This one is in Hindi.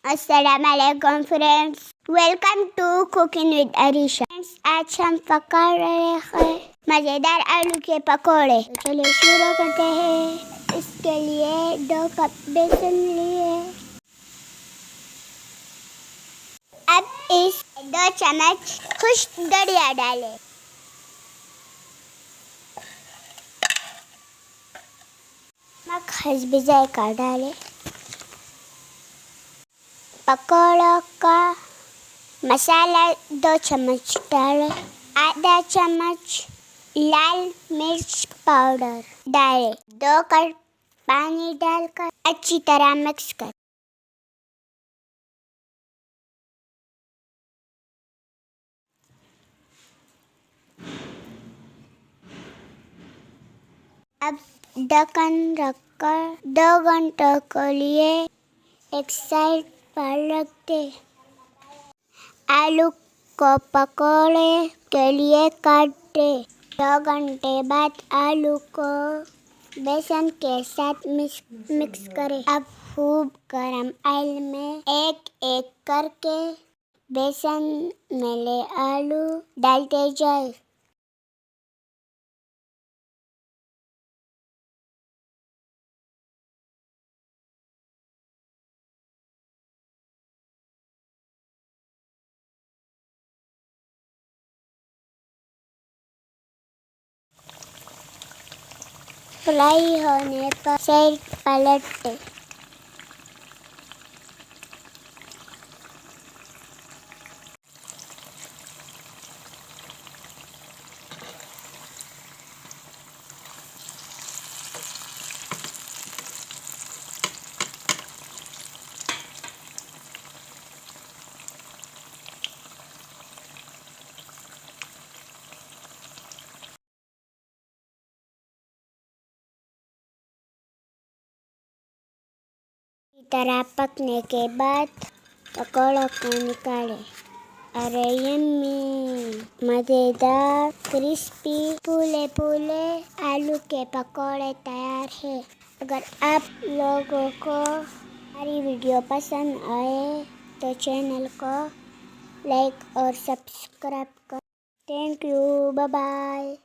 अस्सलामुअलैकुम friends, welcome to cooking with Arisha. Friends, आज हम पका रहे हैं मज़ेदार आलू के पकोड़े। तो चलिए शुरू करते हैं। इसके लिए 2 कप बेसन लिए। अब इस 2 चम्मच खुश्क दलिया डालें। नमक हस्बे जायका डालें। पकौड़ों का मसाला 2 चम्मच डालें। आधा चम्मच लाल मिर्च पाउडर डालें। 2 कप पानी डालकर अच्छी तरह मिक्स करें। अब ढक्कन रखकर 2 घंटों के लिए एक साइड पर रख दें। आलू को पकोड़े के लिए काट दें। 2 घंटे बाद आलू को बेसन के साथ मिक्स करें। अब खूब गरम ऑयल में एक एक करके बेसन मिले आलू डालते जाए। फ्राई होने पर साइड पलट दें। इस तरह पकने के बाद पकौड़ों को निकालें। अरे यम्मी, मज़ेदार क्रिस्पी फूले फूले आलू के पकौड़े तैयार है। अगर आप लोगों को हमारी वीडियो पसंद आए तो चैनल को लाइक और सब्सक्राइब करें। Thank you, bye bye.